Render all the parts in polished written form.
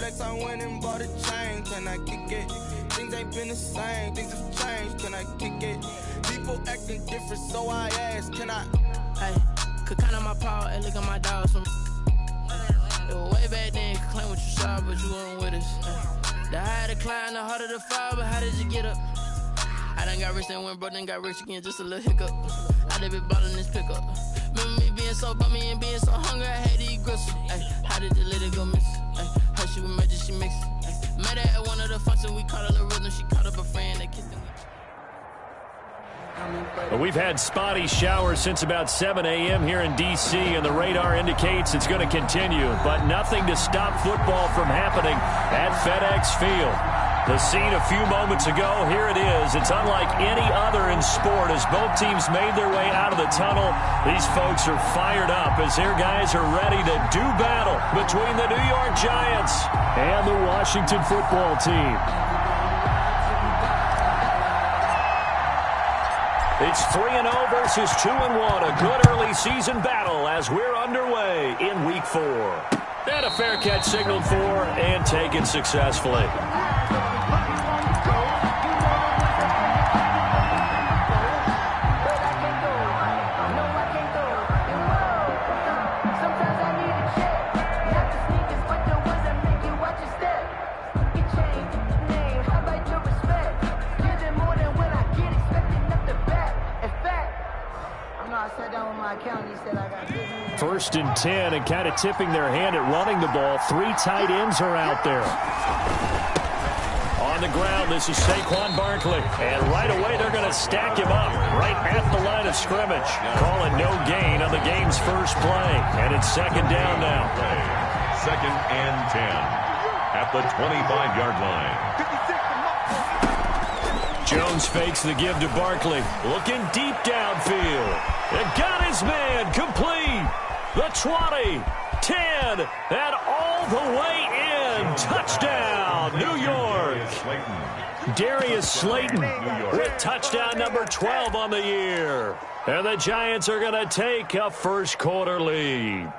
flex, I went and bought a chain. Can I kick it? Things ain't been the same, things have changed. Can I kick it? People acting different, so I asked, can I? Hey, could count on my power and look at my dogs from. It was way back then, could claim what you saw, but you weren't with us. The higher the climb, the harder the fall, but how did you get up? I done got rich and went broke, then got rich again, just a little hiccup. I done been ballin' this pickup. Remember me being so bummy and being so hungry, I had to eat gristle. Ay, how did you let it go miss? Ay, how she was magic, she mixed. Met her at one of the functions, we caught her the rhythm, she caught up a friend that kissed him. Well, we've had spotty showers since about 7 a.m. here in D.C., and the radar indicates it's going to continue, but nothing to stop football from happening at FedEx Field. The scene a few moments ago, here it is. It's unlike any other in sport as both teams made their way out of the tunnel. These folks are fired up as their guys are ready to do battle between the New York Giants and the Washington football team. It's 3-0 versus 2-1, a good early season battle as we're underway in Week 4. And a fair catch signaled for and taken successfully. First and 10, and kind of tipping their hand at running the ball. 3 tight ends are out there. On the ground, this is Saquon Barkley. And right away, they're going to stack him up right at the line of scrimmage. Calling no gain on the game's first play. And it's second down now. Second and 10 at the 25-yard line. Jones fakes the give to Barkley. Looking deep downfield. And got his man complete. The 20, 10, and all the way in. Touchdown, New York. Darius Slayton with touchdown number 12 on the year. And the Giants are going to take a first quarter lead.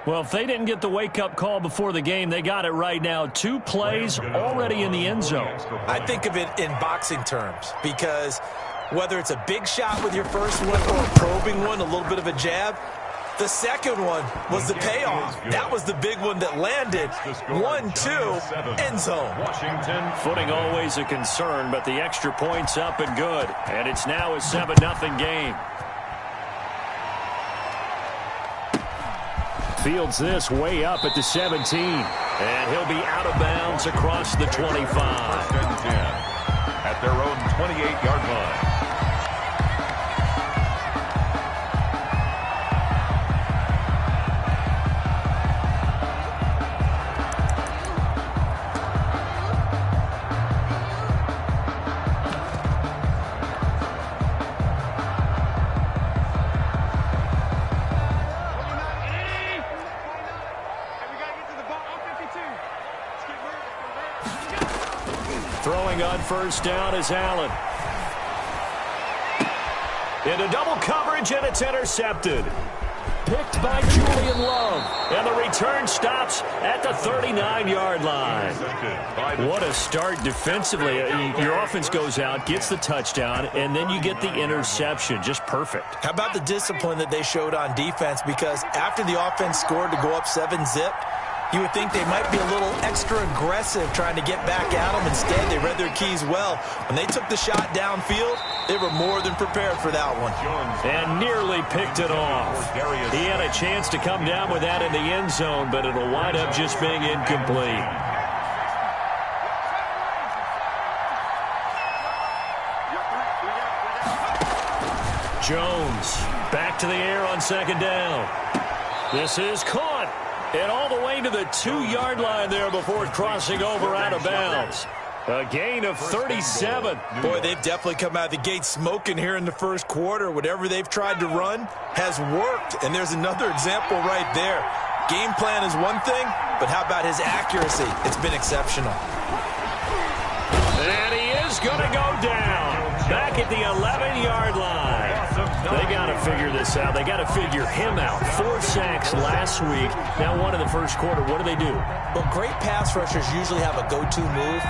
Well, if they didn't get the wake-up call before the game, they got it right now. 2 plays already in the end zone. I think of it in boxing terms because whether it's a big shot with your first one or a probing one, a little bit of a jab, the second one was the payoff. That was the big one that landed. 1-2, end zone. Footing always a concern, but the extra point's up and good. And it's now a 7-0 game. Fields this way up at the 17. And he'll be out of bounds across the 25. First and 10 at their own 28-yard line. Throwing on first down is Allen. Into double coverage, and it's intercepted. Picked by Julian Love. And the return stops at the 39-yard line. What a start defensively. Your offense goes out, gets the touchdown, and then you get the interception. Just perfect. How about the discipline that they showed on defense? Because after the offense scored to go up 7-zip, you would think they might be a little extra aggressive trying to get back at them. Instead, they read their keys well. When they took the shot downfield, they were more than prepared for that one. And nearly picked it off. He had a chance to come down with that in the end zone, but it'll wind up just being incomplete. Jones back to the air on second down. This is caught. And all the way to the 2-yard line there before crossing over out of bounds. A gain of 37. Boy, they've definitely come out of the gate smoking here in the first quarter. Whatever they've tried to run has worked. And there's another example right there. Game plan is one thing, but how about his accuracy? It's been exceptional. And he is going to go down. Back at the 11-yard line. They got a figure this out. They got to figure him out. 4 sacks last week. Now one in the first quarter. What do? Well, great pass rushers usually have a go-to move,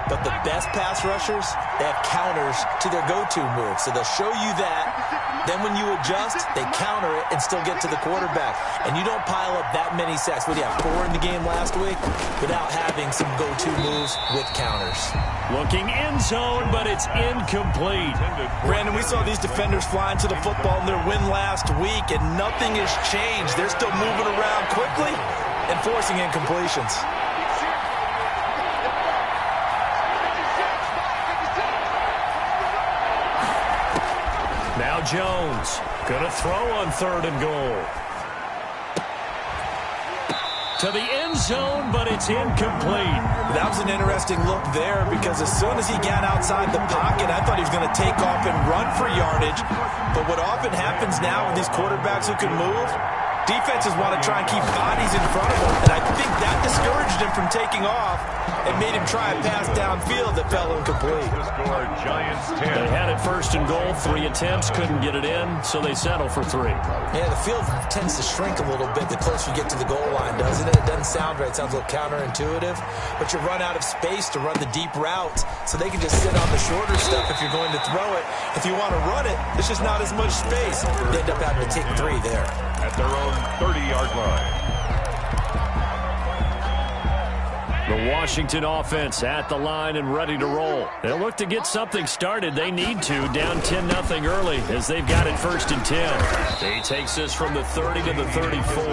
but the best pass rushers, they have counters to their go-to move. So they'll show you that. Then when you adjust, they counter it and still get to the quarterback. And you don't pile up that many sacks. What do you have, 4 in the game last week? Without having some go-to moves with counters. Looking end zone, but it's incomplete. Brandon, we saw these defenders flying to the football in their win last week, and nothing has changed. They're still moving around quickly and forcing incompletions. Now Jones, gonna throw on 3rd and goal. To the end zone, but it's incomplete. That was an interesting look there because as soon as he got outside the pocket, I thought he was going to take off and run for yardage. But what often happens now with these quarterbacks who can move, defenses want to try and keep bodies in front of them, and I think that discouraged him from taking off and made him try a pass downfield that fell incomplete. They had it 1st and goal, 3 attempts, couldn't get it in, so they settle for 3. Yeah, the field tends to shrink a little bit the closer you get to the goal line, doesn't it? It doesn't sound right. It sounds a little counterintuitive, but you run out of space to run the deep route, so they can just sit on the shorter stuff if you're going to throw it. If you want to run it, there's just not as much space. They end up having to take 3 there. At their own 30-yard line. The Washington offense at the line and ready to roll. They'll look to get something started. They need to, down 10-0 early as they've got it 1st and 10. He takes this from the 30 to the 34.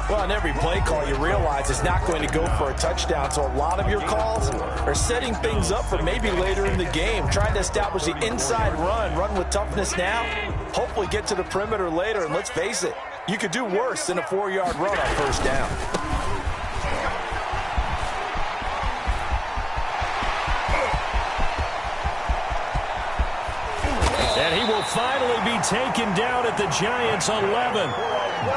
Well, on every play call, you realize it's not going to go for a touchdown, so a lot of your calls are setting things up for maybe later in the game, trying to establish the inside run with toughness now, hopefully get to the perimeter later, and let's face it, you could do worse than a 4-yard run on 1st down. And he will finally be taken down at the Giants' 11.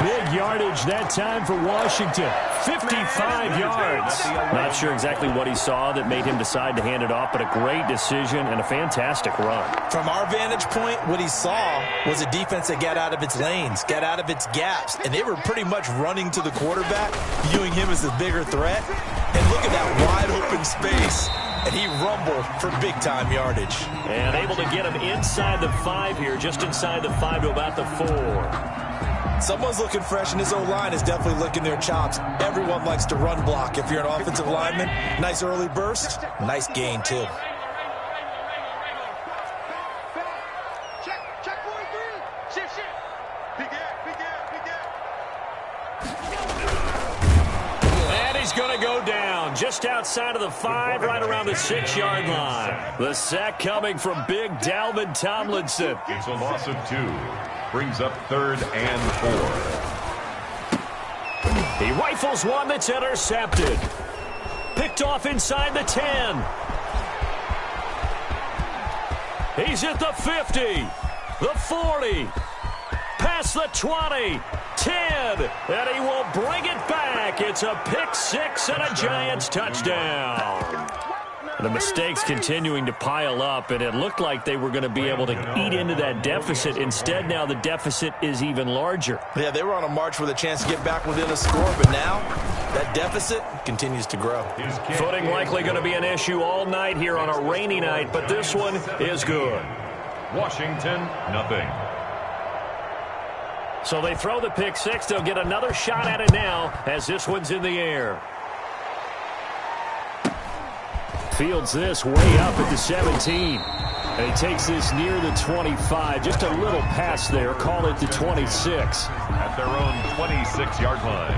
Big yardage that time for Washington. 55 yards. Not sure exactly what he saw that made him decide to hand it off, but a great decision and a fantastic run. From our vantage point, what he saw was a defense that got out of its lanes, got out of its gaps, and they were pretty much running to the quarterback, viewing him as the bigger threat. And look at that wide open space. And he rumbled for big-time yardage. And able to get him inside the 5 here, just inside the 5 to about the 4. Someone's looking fresh, and his O-line is definitely licking their chops. Everyone likes to run block if you're an offensive lineman. Nice early burst, nice gain, too. Check 4-3. Shift. Big gap. And he's going to go down just outside of the 5, right around the 6-yard line. The sack coming from big Dalvin Tomlinson. It's a loss of 2. Brings up 3rd and 4. He rifles one that's intercepted. Picked off inside the 10. He's at the 50, the 40, past the 20, 10, and he will bring it back. It's a pick 6 and a Giants touchdown. The mistakes continuing to pile up, and it looked like they were going to be able to eat into that deficit. Instead, now the deficit is even larger. Yeah, they were on a march with a chance to get back within a score, but now that deficit continues to grow. Footing likely going to be an issue all night here on a rainy night, but this one is good. Washington, nothing. So they throw the pick 6. They'll get another shot at it now as this one's in the air. Fields this way up at the 17. And he takes this near the 25. Just a little pass there. Call it the 26. At their own 26-yard line.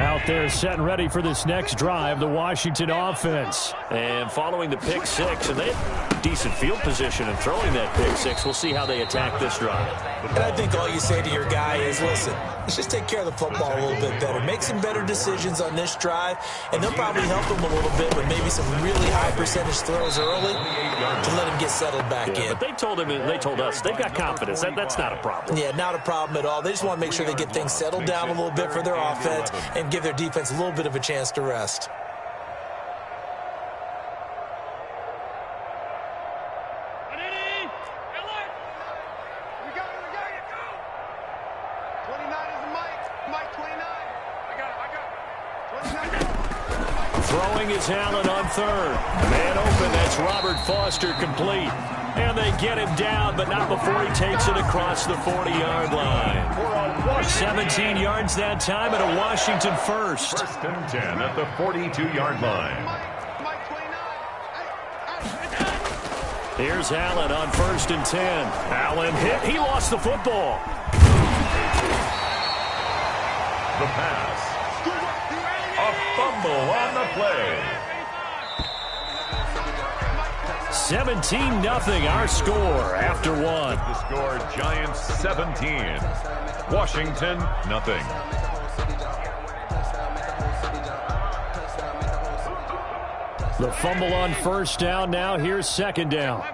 Out there set and ready for this next drive, the Washington offense. And following the pick 6, and they have decent field position and throwing that pick 6. We'll see how they attack this drive. And I think all you say to your guy is, listen, let's just take care of the football a little bit better. Make some better decisions on this drive, and they'll probably help him a little bit with maybe some really high percentage throws early to let him get settled back in. But they told us they've got confidence. That's not a problem. Yeah, not a problem at all. They just want to make sure they get things settled down a little bit for their offense and give their defense a little bit of a chance to rest. Throwing is Allen on third. Man open, that's Robert Foster, complete. And they get him down, but not before he takes it across the 40-yard line. 17 yards that time and a Washington first. First and 10 at the 42-yard line. Here's Allen on first and 10. Allen hit. He lost the football. The pass. A fumble on the play. 17-0 our score after one. The score, Giants 17. Washington, nothing. The fumble on first down. Now here's second down.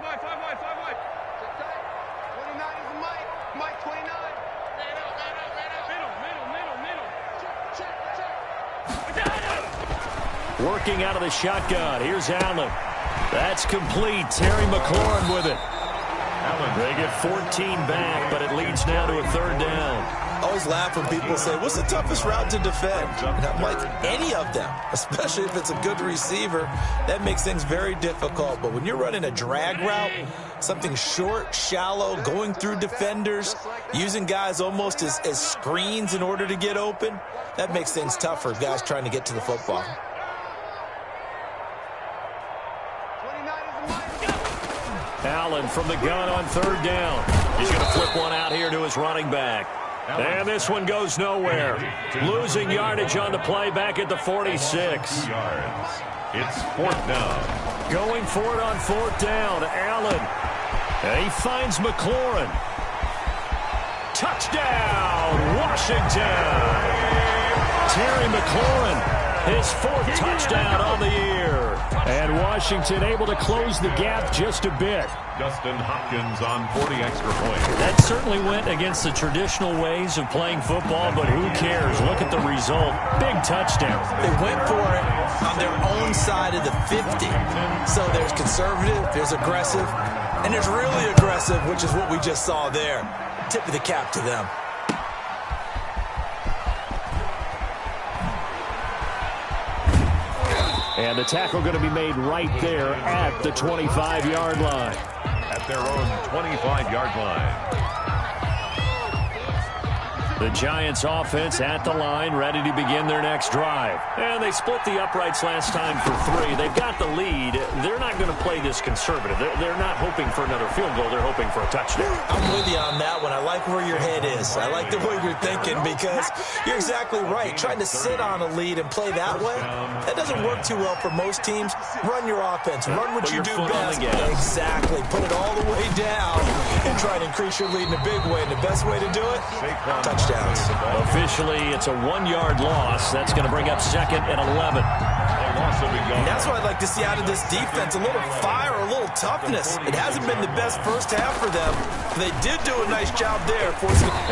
Working out of the shotgun. Here's Allen. That's complete. Terry McLaurin with it. Allen. They get 14 back, but it leads now to a third down. I always laugh when people say, what's the toughest route to defend? And I'm like, any of them, especially if it's a good receiver. That makes things very difficult. But when you're running a drag route, something short, shallow, going through defenders, using guys almost as screens in order to get open, that makes things tough for guys trying to get to the football. Allen from the gun on third down. He's going to flip one out here to his running back. And this one goes nowhere. Losing yardage on the play back at the 46. Yards. It's fourth down. Going for it on fourth down. Allen. And he finds McLaurin. Touchdown, Washington. Terry McLaurin, his fourth touchdown on the year. And Washington able to close the gap just a bit. Dustin Hopkins on 40 extra points. That certainly went against the traditional ways of playing football, but who cares? Look at the result. Big touchdown. They went for it on their own side of the 50. So there's conservative, there's aggressive, and there's really aggressive, which is what we just saw there. Tip of the cap to them. And the tackle going to be made right there at the 25-yard line. At their own 25-yard line. The Giants offense at the line, ready to begin their next drive. And they split the uprights last time for 3. They've got the lead. They're not going to play this conservative. They're not hoping for another field goal. They're hoping for a touchdown. I'm with you on that one. I like where your head is. I like the way you're thinking because you're exactly right. Trying to sit on a lead and play that way, that doesn't work too well for most teams. Run your offense. Run what you do best. Exactly. Put it all the way down and try to increase your lead in a big way. And the best way to do it, touchdown. Officially, it's a 1-yard loss. That's going to bring up second and 11. And that's what I'd like to see out of this defense. A little fire, a little toughness. It hasn't been the best first half for them. They did do a nice job there.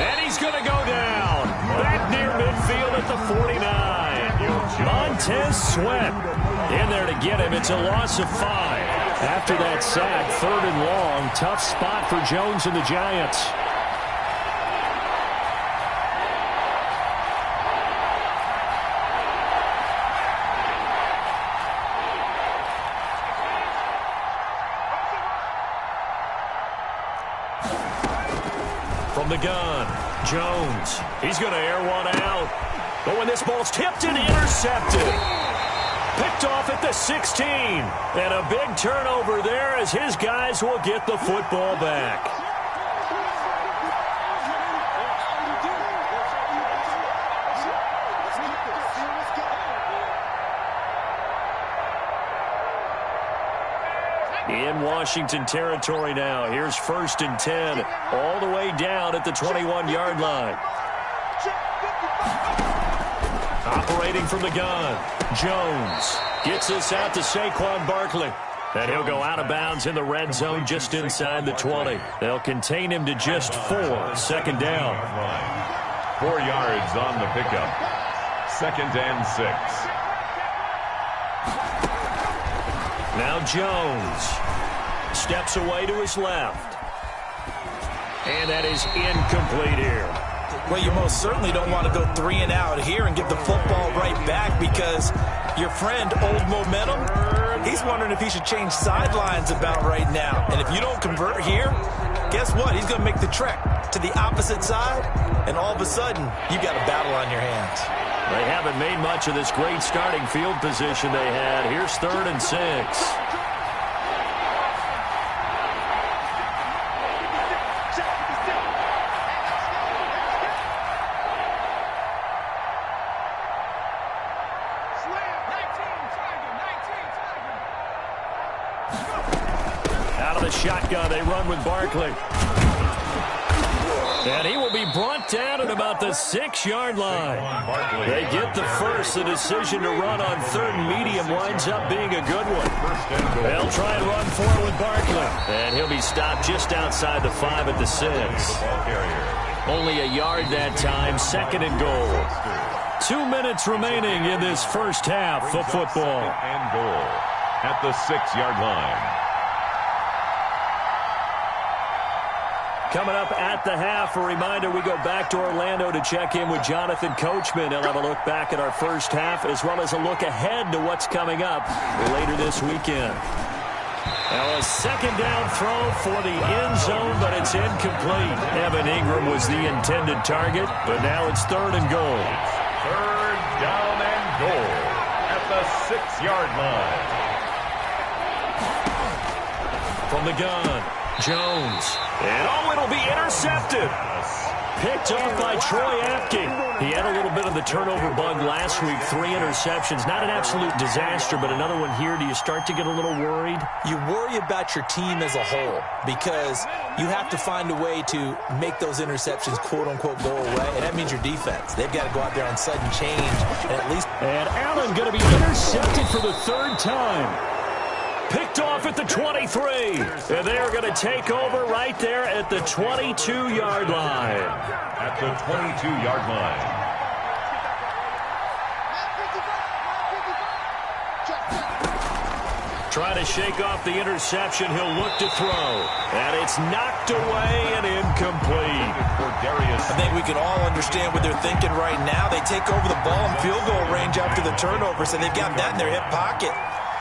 And he's going to go down. Back near midfield at the 49. Montez Sweat in there to get him. It's a loss of 5. After that sack, third and long. Tough spot for Jones and the Giants. From the gun, Jones. He's going to air one out. But when this ball's tipped and intercepted. Picked off at the 16. And a big turnover there as his guys will get the football back. In Washington territory now. Here's first and 10. All the way down at the 21-yard line. Operating from the gun. Jones gets this out to Saquon Barkley. And he'll go out of bounds in the red zone just inside the 20. They'll contain him to just 4. Second down. 4 yards on the pickup. Second and 6. Now Jones steps away to his left. And that is incomplete here. Well, you most certainly don't want to go 3 and out here and give the football right back because Your friend, Old Momentum, he's wondering if he should change sidelines about right now. And if you don't convert here, guess what? He's going to make the trek to the opposite side, and all of a sudden, you've got a battle on your hands. They haven't made much of this great starting field position they had. Here's 3rd and 6. Out of the shotgun, they run with Barkley. And he will be brought down at about the 6-yard line. They get the first. The decision to run on 3rd and medium winds up being a good one. They'll try and run forward with Barkley. And he'll be stopped just outside the 5 at the 6. Only a yard that time, 2nd and goal. 2 minutes remaining in this first half of football. And goal at the 6-yard line. Coming up at the half, a reminder, we go back to Orlando to check in with Jonathan Coachman. He'll have a look back at our first half as well as a look ahead to what's coming up later this weekend. Now a 2nd down throw for the end zone, but it's incomplete. Evan Ingram was the intended target, but now it's 3rd and goal. 3rd down and goal at the 6-yard line. From the gun, Jones. And it'll be intercepted. Picked off by Troy Apke. He had a little bit of the turnover bug last week. 3 interceptions. Not an absolute disaster, but another one here. Do you start to get a little worried? You worry about your team as a whole because you have to find a way to make those interceptions, quote-unquote, go away, and that means your defense. They've got to go out there on sudden change and at least... And Allen going to be intercepted for the 3rd time. Picked off at the 23. And they are going to take over right there at the 22-yard line. At the 22-yard line. Trying to shake off the interception. He'll look to throw. And it's knocked away and incomplete. I think we can all understand what they're thinking right now. They take over the ball in field goal range after the turnover, so they've got that in their hip pocket.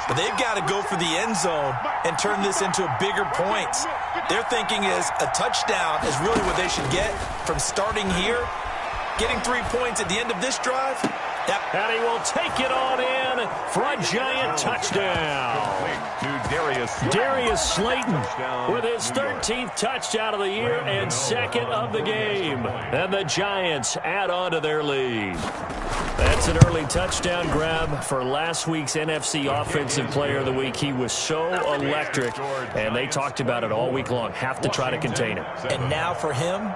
But they've got to go for the end zone and turn this into bigger points. Their thinking is a touchdown is really what they should get from starting here. Getting 3 points at the end of this drive. Yep. And he will take it on in for a giant touchdown. Darius Slayton with his 13th touchdown of the year and 2nd of the game. And the Giants add on to their lead. That's an early touchdown grab for last week's NFC Offensive Player of the Week. He was so electric, and they talked about it all week long. Have to try to contain him. And now for him,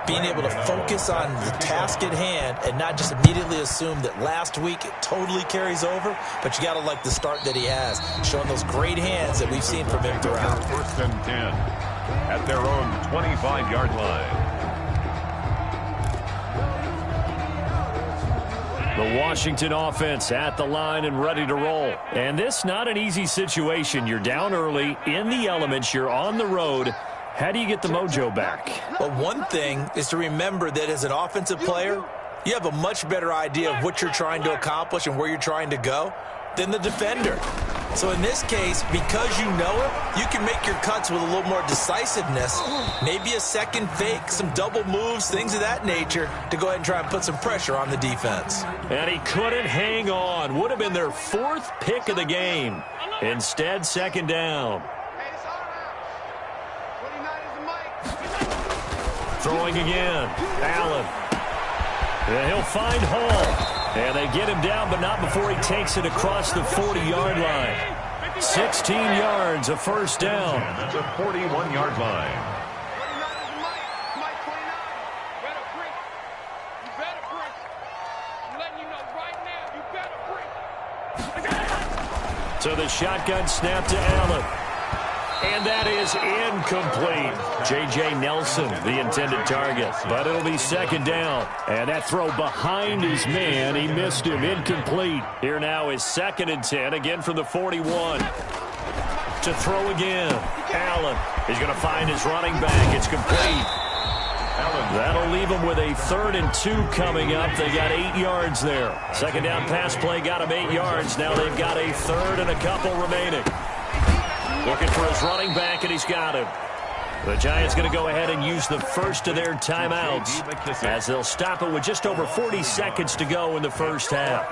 being able to focus on the task at hand and not just immediately assume that last week it totally carries over, but you got to like the start that he has, showing those great hands that we've seen from him throughout. 1st and 10 at their own 25-yard line. The Washington offense at the line and ready to roll. And this not an easy situation. You're down early, in the elements, you're on the road. How do you get the mojo back? Well, one thing is to remember that as an offensive player, you have a much better idea of what you're trying to accomplish and where you're trying to go than the defender. So in this case, because you know it, you can make your cuts with a little more decisiveness, maybe a second fake, some double moves, things of that nature, to go ahead and try and put some pressure on the defense. And he couldn't hang on. Would have been their 4th pick of the game. Instead, 2nd down. Throwing again. Allen. And he'll find Hall. And they get him down, but not before he takes it across the 40-yard line. 16 yards, a 1st down. At the 41-yard line. So the shotgun snap to Allen. And that is incomplete. J.J. Nelson, the intended target. But it'll be 2nd down. And that throw behind his man. He missed him. Incomplete. Here now is 2nd and 10. Again from the 41. To throw again. Allen is going to find his running back. It's complete. That'll leave them with a 3rd and 2 coming up. They got 8 yards there. Second down pass play got them 8 yards. Now they've got a 3rd and a couple remaining. Looking for his running back, and he's got him. The Giants going to go ahead and use the first of their timeouts as they'll stop it with just over 40 seconds to go in the first half.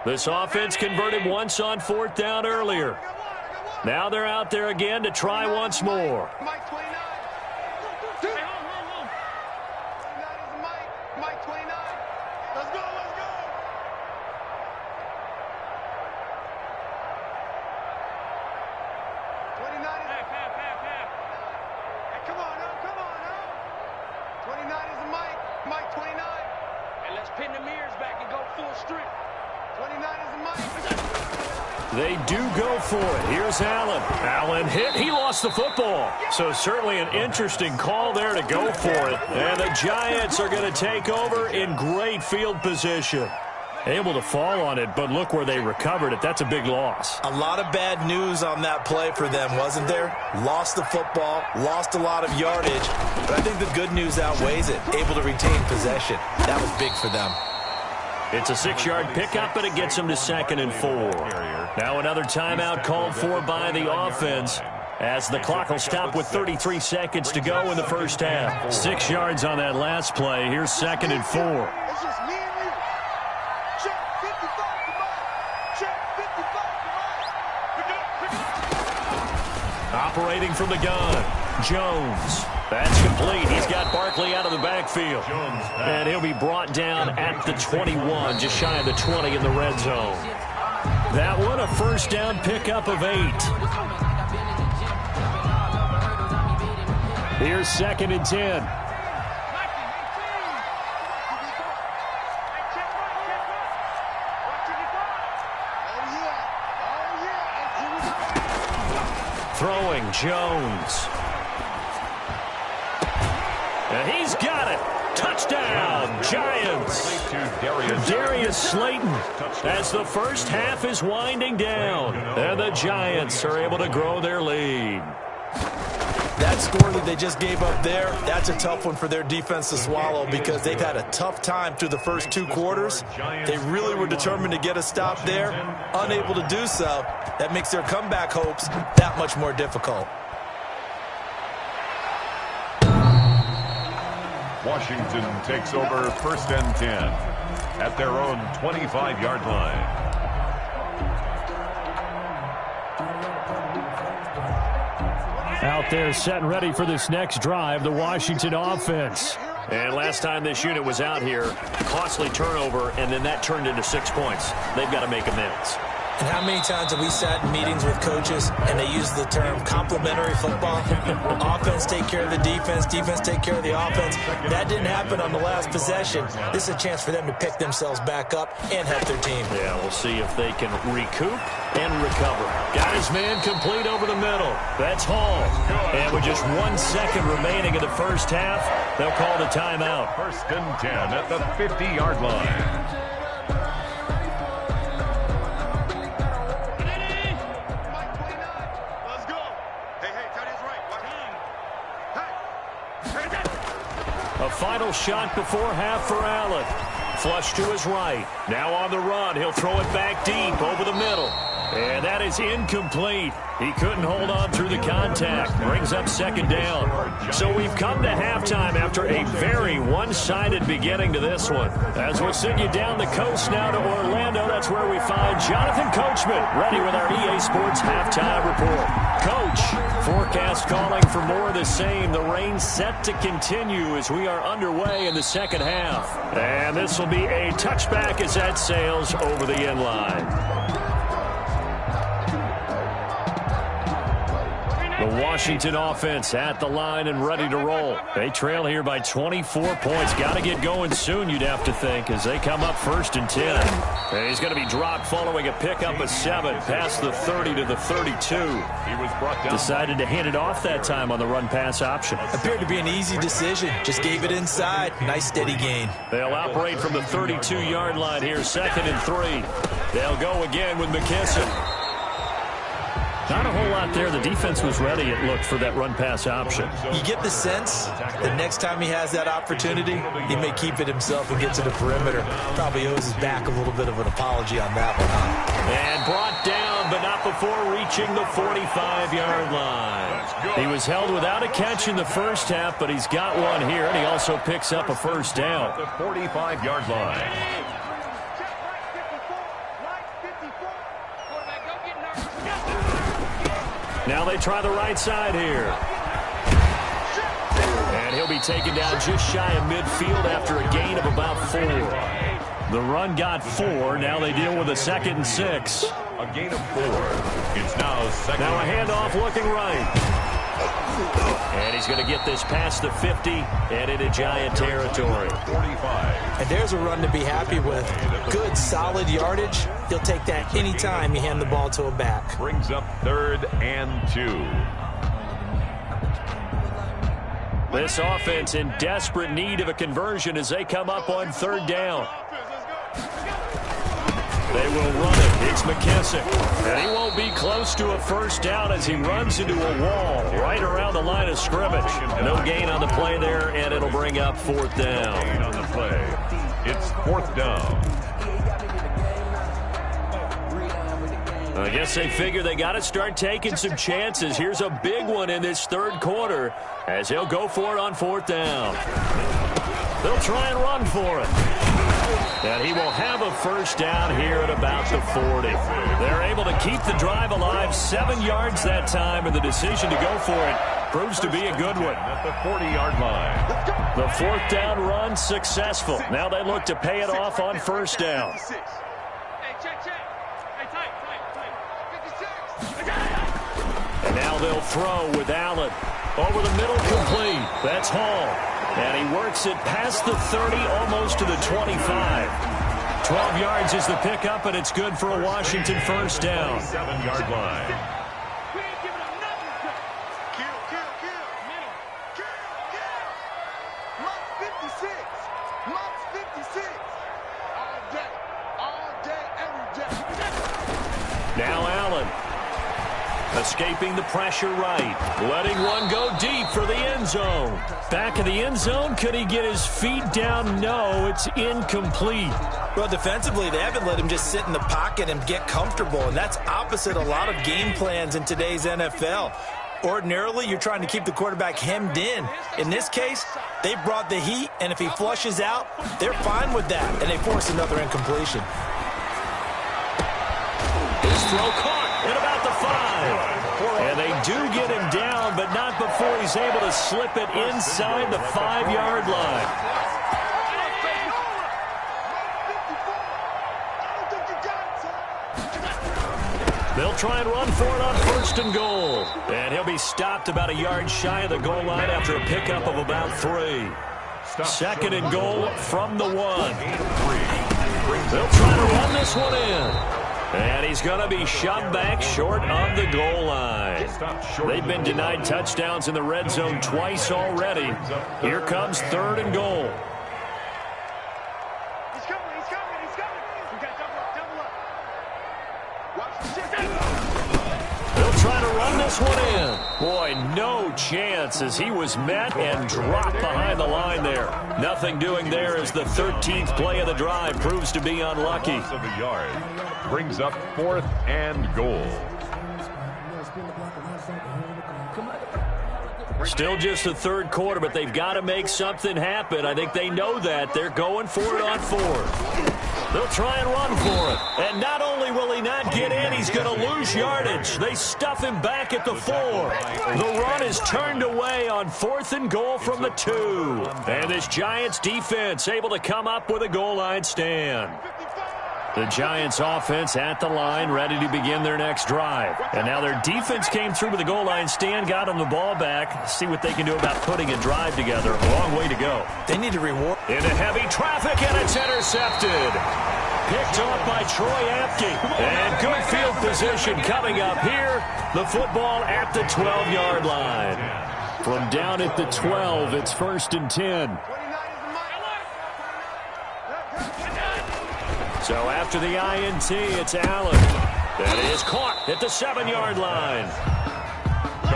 This offense converted once on 4th down earlier. Now they're out there again to try once more. They do go for it. Here's Allen. Allen hit. He lost the football. So certainly an interesting call there to go for it. And the Giants are going to take over in great field position. Able to fall on it, but look where they recovered it. That's a big loss. A lot of bad news on that play for them, wasn't there? Lost the football, lost a lot of yardage, but I think the good news outweighs it. Able to retain possession. That was big for them. It's a 6-yard pickup, but it gets them to 2nd and 4. Now another timeout called for by the offense as the clock will stop with 33 seconds to go in the first half. 6 yards on that last play. Here's 2nd and 4. Operating from the gun, Jones. That's complete. He's got Barkley out of the backfield. And he'll be brought down at the 21, just shy of the 20 in the red zone. That one, a first down pickup of 8. Here's 2nd and 10. Throwing, Jones. And he's got it. Touchdown, Giants. Darius Slayton as the first half is winding down. And the Giants are able to grow their lead. That score that they just gave up there, that's a tough one for their defense to swallow because they've had a tough time through the first 2 quarters. They really were determined to get a stop there. Unable to do so. That makes their comeback hopes that much more difficult. Washington takes over 1st and 10 at their own 25-yard line. Out there set and ready for this next drive, the Washington offense. And last time this unit was out here, costly turnover, and then that turned into 6 points. They've got to make amends. And how many times have we sat in meetings with coaches and they use the term complementary football? Offense take care of the defense, defense take care of the offense. That didn't happen on the last possession. This is a chance for them to pick themselves back up and help their team. Yeah, we'll see if they can recoup and recover. Got his man complete over the middle. That's Hall. And with just 1 second remaining in the first half, they'll call the timeout. 1st and 10 at the 50-yard line. A final shot before half for Allen. Flush to his right. Now on the run. He'll throw it back deep over the middle. And that is incomplete. He couldn't hold on through the contact. Brings up 2nd down. So we've come to halftime after a very one-sided beginning to this one. As we'll send you down the coast now to Orlando, that's where we find Jonathan Coachman ready with our EA Sports halftime report. Coach, forecast calling for more of the same. The rain set to continue as we are underway in the second half. And this will be a touchback as that sails over the end line. The Washington offense at the line and ready to roll. They trail here by 24 points. Got to get going soon, you'd have to think, as they come up 1st and 10. And he's going to be dropped following a pickup of 7 past the 30 to the 32. He was brought down. Decided to hand it off that time on the run-pass option. Appeared to be an easy decision. Just gave it inside. Nice steady gain. They'll operate from the 32-yard line here, 2nd and 3. They'll go again with McKisson. Not a whole lot spot there. The defense was ready, it looked, for that run-pass option. You get the sense that next time he has that opportunity, he may keep it himself and get to the perimeter. Probably owes his back a little bit of an apology on that one. And brought down, but not before reaching the 45-yard line. He was held without a catch in the first half, but he's got one here, and he also picks up a first down. The 45-yard line. Now they try the right side here. And he'll be taken down just shy of midfield after a gain of about 4. The run got 4. Now they deal with a 2nd and 6. A gain of 4. It's now second. Now a handoff looking right. And he's going to get this past the 50 and into Giant territory. 45. And there's a run to be happy with. Good, solid yardage. He'll take that any time you hand the ball to a back. Brings up 3rd and 2. This offense in desperate need of a conversion as they come up on 3rd down. They will run it. It's McKissick. And he won't be close to a first down as he runs into a wall right around the line of scrimmage. No gain on the play there, and it'll bring up 4th down. Gain on the play. It's 4th down. I guess they figure they got to start taking some chances. Here's a big one in this 3rd quarter as he'll go for it on 4th down. They'll try and run for it. And he will have a first down here at about the 40. They're able to keep the drive alive, 7 yards that time, and the decision to go for it proves to be a good one. At the 40-yard line. The 4th down run successful. Now they look to pay it off on 1st down. And now they'll throw with Allen. Over the middle, complete. That's Hall. And he works it past the 30, almost to the 25. 12 yards is the pickup, and it's good for a Washington first down. 7-yard line. Now Allen. Escaping the pressure right. Letting one go deep for the end zone. Back in the end zone. Could he get his feet down? No, it's incomplete. Well, defensively, they haven't let him just sit in the pocket and get comfortable, and that's opposite a lot of game plans in today's NFL. Ordinarily, you're trying to keep the quarterback hemmed in. In this case, they brought the heat, and if he flushes out, they're fine with that, and they force another incompletion. His throw caught at about the 5. And they do get him down, but not before he's able to slip it inside the 5-yard line. They'll try and run for it on 1st and goal. And he'll be stopped about a yard shy of the goal line after a pickup of about 3. 2nd and goal from the 1. They'll try to run this one in. And he's going to be shoved back short of the goal line. They've been denied touchdowns in the red zone twice already. Here comes 3rd and goal. He's coming, he's coming, he's coming. You got double up. Watch the They'll try to run this one in. Boy, no chance as he was met and dropped behind the line there. Nothing doing there as the 13th play of the drive proves to be unlucky. Of the yard brings up 4th and goal. Still just the 3rd quarter, but they've got to make something happen. I think they know that. They're going for it on 4th. They'll try and run for it. And not only will he not get in, he's going to lose yardage. They stuff him back at the 4. The run is turned away on 4th and goal from the 2. And this Giants defense able to come up with a goal line stand. The Giants offense at the line, ready to begin their next drive. And now their defense came through with a goal line stand, got them the ball back. See what they can do about putting a drive together. A long way to go. They need to reward. Into heavy traffic, and it's intercepted. Picked off by Troy Apke. And good field position coming up here. The football at the 12-yard line. From down at the 12, it's 1st and 10. So after the INT, it's Allen. That is caught at the 7-yard line.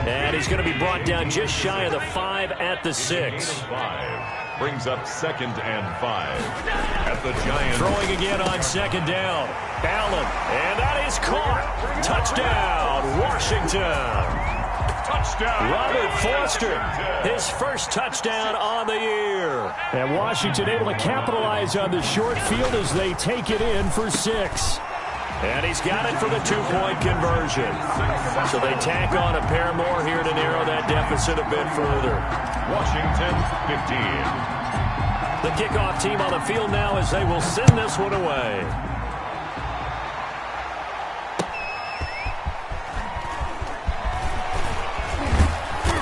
And he's going to be brought down just shy of the 5 at the 6. 5 brings up 2nd and 5 at the Giants. Throwing again on 2nd down. Allen, and that is caught. Touchdown, Washington. Touchdown. Robert Foster, his first touchdown on the year. And Washington able to capitalize on the short field as they take it in for 6. And he's got it for the 2-point conversion. So they tack on a pair more here to narrow that deficit a bit further. Washington 15. The kickoff team on the field now as they will send this one away.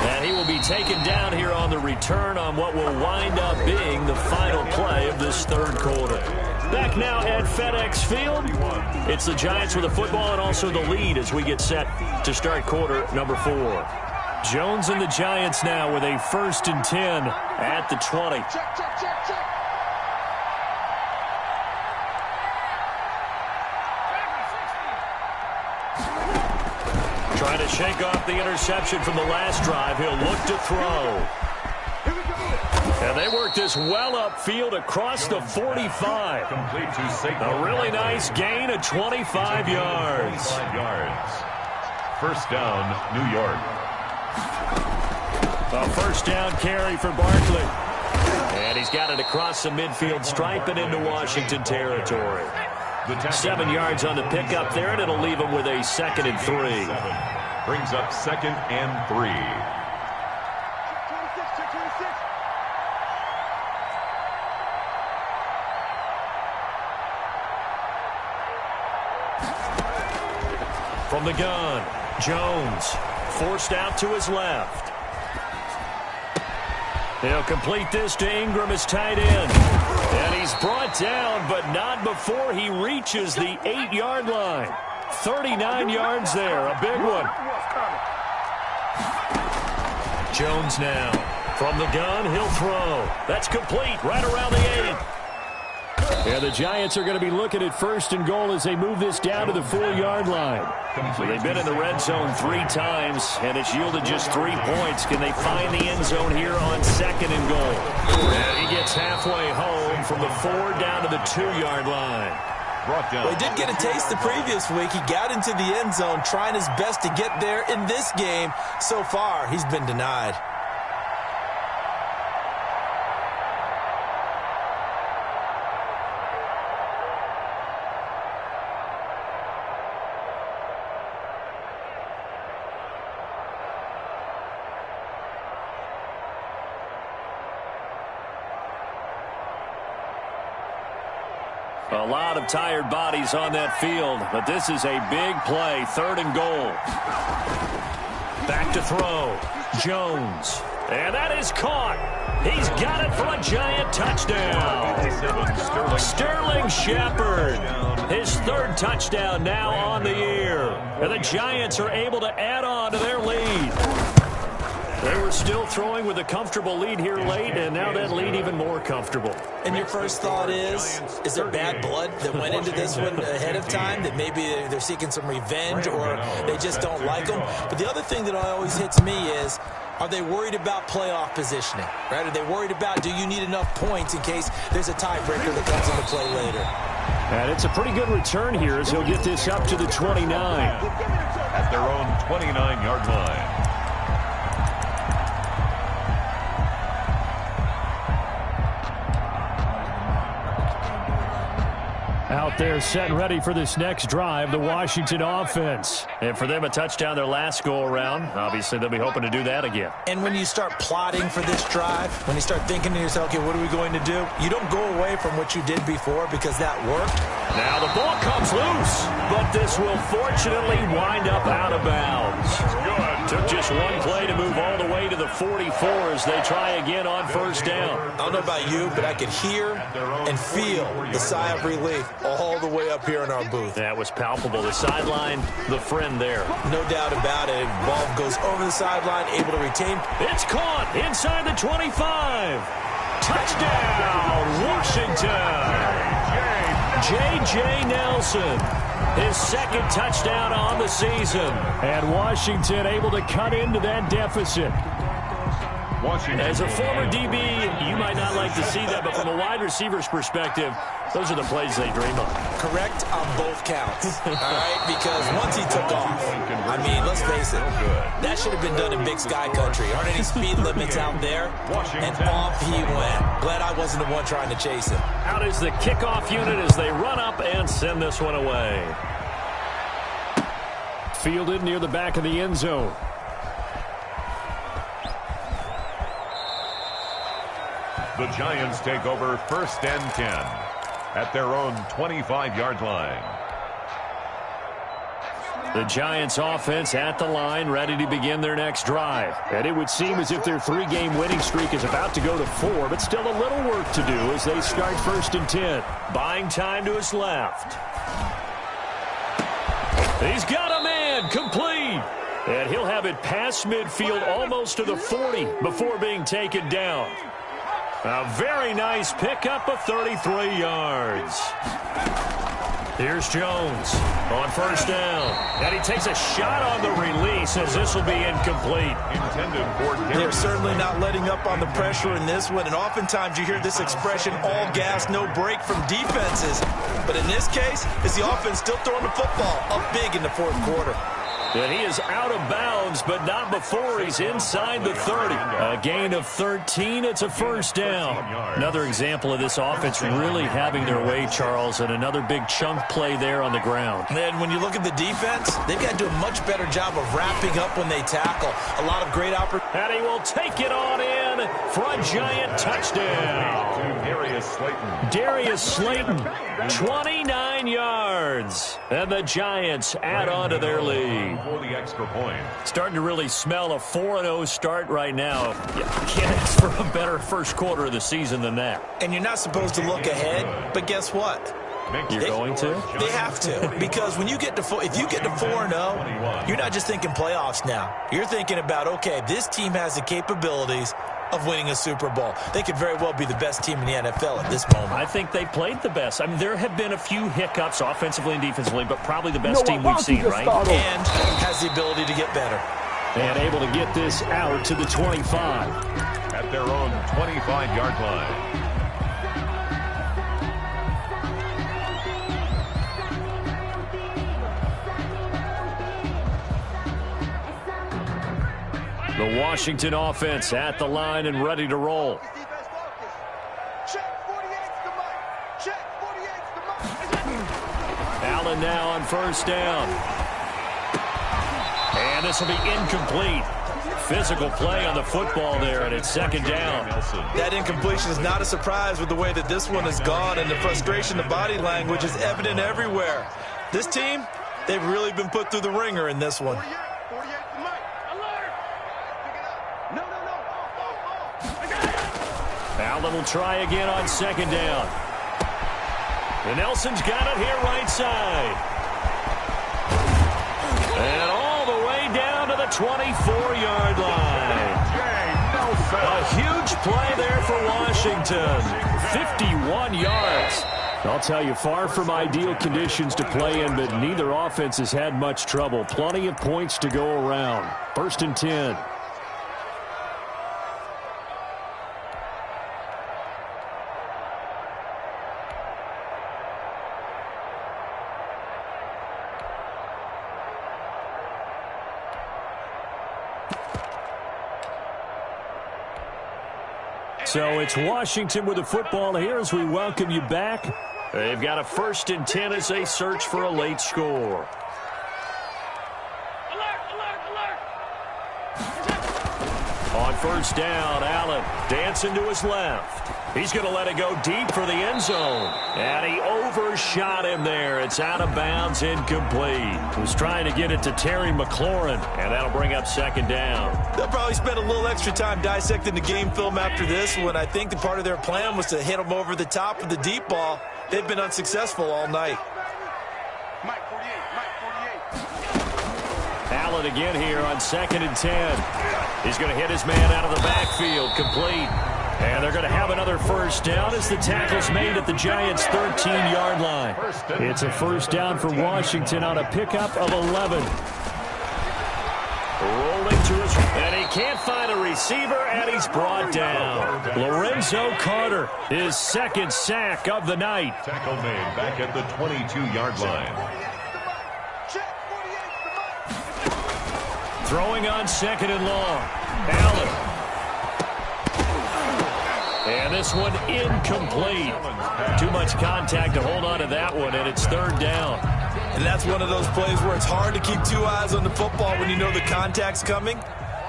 And he will be taken down here on the return on what will wind up being the final play of this 3rd quarter. Back now at FedEx Field. It's the Giants with the football and also the lead as we get set to start quarter number 4. Jones and the Giants now with a 1st and 10 at the 20. Trying to shake off the interception from the last drive. He'll look to throw. And they work this well upfield across the 45. Complete to Saquon. A really nice gain of 25 yards. 25 yards. First down, New York. A first down carry for Barkley. And he's got it across the midfield stripe and into Washington territory. 7 yards on the pickup there, and it'll leave him with a 2nd and 3. Brings up 2nd and 3. From the gun, Jones forced out to his left. He'll complete this to Ingram as tight end. And he's brought down, but not before he reaches the 8-yard line. 39 yards there, a big one. Jones now. From the gun, he'll throw. That's complete right around the 8. And the Giants are going to be looking at 1st and goal as they move this down to the 4-yard line. So they've been in the red zone 3 times, and it's yielded just 3 points. Can they find the end zone here on 2nd and goal? And he gets halfway home from the 4 down to the 2-yard line. Well, he did get a taste the previous week. He got into the end zone trying his best to get there in this game. So far, he's been denied. A lot of tired bodies on that field, but this is a big play, 3rd and goal. Back to throw, Jones. And that is caught. He's got it for a giant touchdown. Sterling Shepard, his 3rd touchdown now on the year. And the Giants are able to add on to their lead. They were still throwing with a comfortable lead here late, and now that lead even more comfortable. And your first thought is there bad blood that went into this one ahead of time, that maybe they're seeking some revenge or they just don't like them? But the other thing that always hits me is, are they worried about playoff positioning? Right? Are they worried about, do you need enough points in case there's a tiebreaker that comes into play later? And it's a pretty good return here as he'll get this up to the 29. At their own 29-yard line. Out there set and ready for this next drive, the Washington offense. And for them, a touchdown their last go-around. Obviously, they'll be hoping to do that again. And when you start plotting for this drive, when you start thinking to yourself, okay, what are we going to do? You don't go away from what you did before because that worked. Now the ball comes loose, but this will fortunately wind up out of bounds. Took just one play to move all the way to the 44 as they try again on first down. I don't know about you, but I could hear and feel the sigh of relief all the way up here in our booth. That was palpable. The sideline, the friend there. No doubt about it. Ball goes over the sideline, able to retain. It's caught inside the 25. Touchdown, Washington. J.J. Nelson, his second touchdown on the season. And Washington able to cut into that deficit. As a former DB, you might not like to see that, but from a wide receiver's perspective, those are the plays they dream of. Correct on both counts, all right? Because once he took off, I mean, let's face it, that should have been done in Big Sky Country. Aren't any speed limits out there? And off he went. Glad I wasn't the one trying to chase him. Out is the kickoff unit as they run up and send this one away. Fielded near the back of the end zone. The Giants take over 1st and 10 at their own 25-yard line. The Giants offense at the line, ready to begin their next drive. And it would seem as if their 3-game winning streak is about to go to 4, but still a little work to do as they start 1st and 10. Buying time to his left. He's got a man, complete. And he'll have it past midfield almost to the 40 before being taken down. A very nice pickup of 33 yards. Here's Jones on 1st down. And he takes a shot on the release as this will be incomplete. They're certainly not letting up on the pressure in this one. And oftentimes you hear this expression, all gas, no break from defenses. But in this case, is the offense still throwing the football up big in the 4th quarter. And he is out of bounds, but not before he's inside the 30. A gain of 13. It's a 1st down. Another example of this offense really having their way, Charles, and another big chunk play there on the ground. And when you look at the defense, they've got to do a much better job of wrapping up when they tackle. A lot of great opportunities. And he will take it on in for a Giant touchdown. Darius Slayton, 29 yards. And the Giants add on to their lead. For the extra point. Starting to really smell a 4-0 start right now. You can't ask for a better first quarter of the season than that. And you're not supposed to look ahead, but guess what? You're going to? They have to, because when you get to if you get to 4-0, you're not just thinking playoffs now. You're thinking about, okay, this team has the capabilities of winning a Super Bowl. They could very well be the best team in the NFL at this moment. I think they played the best. I mean, there have been a few hiccups offensively and defensively, but probably the best team we've seen, right? And has the ability to get better. And able to get this out to the 25. At their own 25-yard line. The Washington offense at the line and ready to roll. Allen now on 1st down. And this will be incomplete. Physical play on the football there, and it's 2nd down. That incompletion is not a surprise with the way that this one has gone, and the frustration, the body language is evident everywhere. This team, they've really been put through the ringer in this one. Allen will try again on 2nd down. And Nelson's got it here right side. And all the way down to the 24-yard line. A huge play there for Washington. 51 yards. I'll tell you, far from ideal conditions to play in, but neither offense has had much trouble. Plenty of points to go around. 1st and 10. So it's Washington with the football here as we welcome you back. They've got a 1st and 10 as they search for a late score. On 1st down, Allen dancing to his left. He's going to let it go deep for the end zone. And he overshot him there. It's out of bounds, incomplete. Was trying to get it to Terry McLaurin, and that'll bring up 2nd down. They'll probably spend a little extra time dissecting the game film after this one. I think the part of their plan was to hit him over the top of the deep ball. They've been unsuccessful all night. Allen again here on 2nd and 10. He's going to hit his man out of the backfield, complete. And they're going to have another first down as the tackle's made at the Giants' 13-yard line. It's a first down for Washington on a pickup of 11. Rolling to his, and he can't find a receiver, and he's brought down. Lorenzo Carter, his second sack of the night. Tackle made back at the 22-yard line. Throwing on second and long. Allen. And this one incomplete. Too much contact to hold on to that one, and it's third down. And that's one of those plays where it's hard to keep two eyes on the football when you know the contact's coming,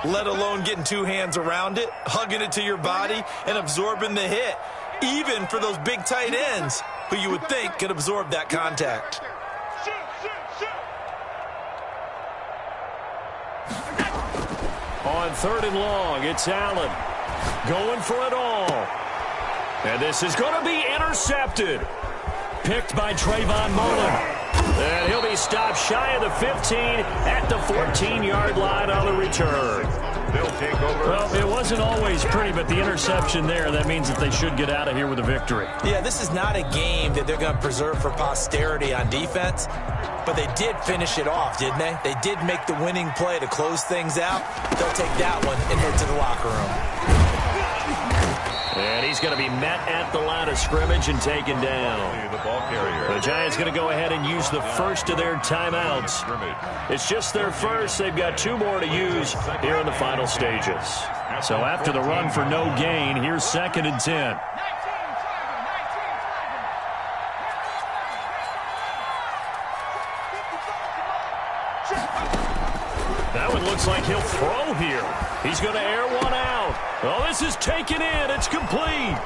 let alone getting two hands around it, hugging it to your body, and absorbing the hit, even for those big tight ends who you would think could absorb that contact. On third and long, it's Allen going for it all. And this is going to be intercepted. Picked by Trayvon Mullen. And he'll be stopped shy of the 15 at the 14-yard line on the return. They'll take over. Well, it wasn't always pretty, but the interception there, that means that they should get out of here with a victory. Yeah, this is not a game that they're going to preserve for posterity on defense, but they did finish it off, didn't they? They did make the winning play to close things out. They'll take that one and head to the locker room. And he's going to be met at the line of scrimmage and taken down. The ball carrier. The Giants going to go ahead and use the first of their timeouts. It's just their first. They've got two more to use here in the final stages. So after the run for no gain, here's second and 10. That one looks like he'll throw here. He's going to air one out. Oh, this is taken in. It's complete.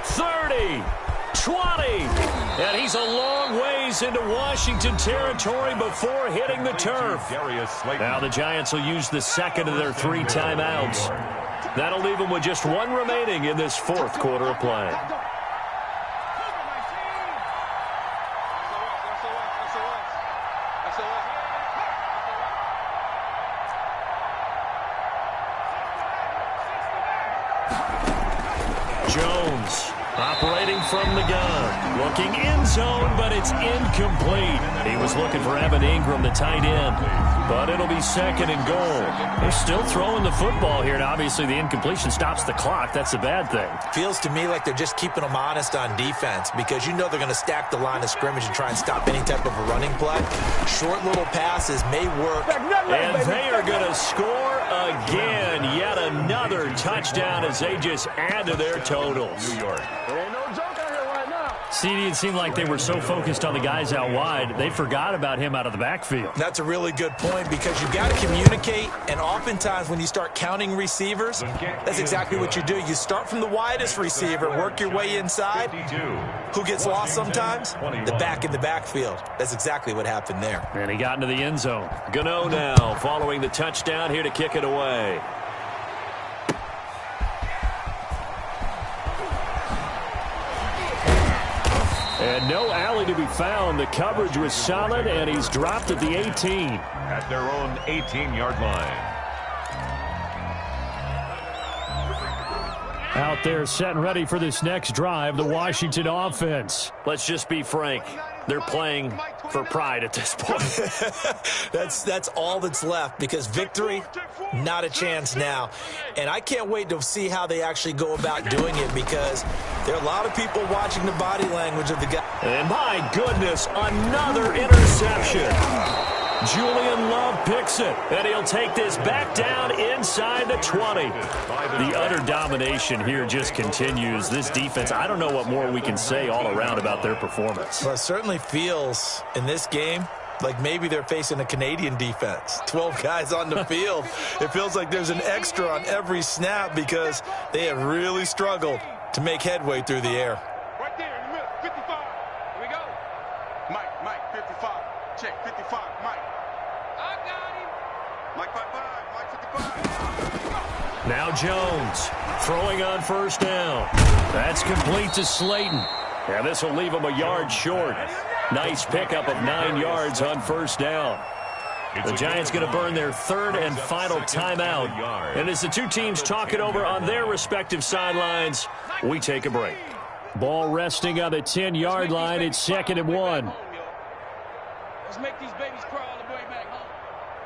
30, 20. And he's a long ways into Washington territory before hitting the turf. Now the Giants will use the second of their three timeouts. That'll leave them with just one remaining in this fourth quarter of play. Jones operating from the gun, looking end zone, but it's incomplete. He was looking for Evan Ingram, the tight end, but it'll be second and goal. They're still throwing the football here, and obviously the incompletion stops the clock. That's a bad thing. Feels to me like they're just keeping them honest on defense because you know they're going to stack the line of scrimmage and try and stop any type of a running play. Short little passes may work. And they are going to score again. Yet another touchdown as they just add to their totals. New York. CD, it seemed like they were so focused on the guys out wide, they forgot about him out of the backfield. That's a really good point because you've got to communicate, and oftentimes when you start counting receivers, that's exactly what you do. You start from the widest receiver, work your way inside. Who gets lost sometimes? The back in the backfield. That's exactly what happened there. And he got into the end zone. Gano now following the touchdown here to kick it away. And no alley to be found. The coverage was solid, and he's dropped at the 18. At their own 18-yard line. Out there set and ready for this next drive, the Washington offense. Let's just be frank. They're playing for pride at this point. That's all that's left because victory, not a chance now. And I can't wait to see how they actually go about doing it because there are a lot of people watching the body language of the guy. And my goodness, another interception. Julian Love picks it, and he'll take this back down inside the 20. The utter domination here just continues. This defense, I don't know what more we can say all around about their performance. Well, it certainly feels in this game like maybe they're facing a Canadian defense. 12 guys on the field. It feels like there's an extra on every snap because they have really struggled to make headway through the air. Right there in the middle, 55. Here we go. Mike, 55. Check, 55, Mike. I got him. Mike 55, Mike 55. Now Jones throwing on first down. That's complete to Slayton. And this will leave him a yard short. Nice pickup of 9 yards on first down. The Giants going to burn their third and final timeout. And as the two teams talk it over on their respective sidelines, we take a break. Ball resting on the 10-yard line. It's 2nd and 1. Let's make these babies crawl all the way back home.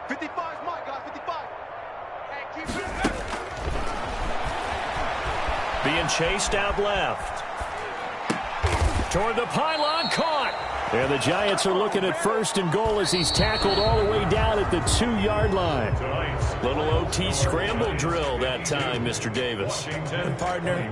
55 is my guy, 55. Hey, keep it. Being chased out left. Toward the pylon, caught. And the Giants are looking at 1st and goal as he's tackled all the way down at the 2-yard line. Little OT scramble drill that time, Mr. Davis. And partner,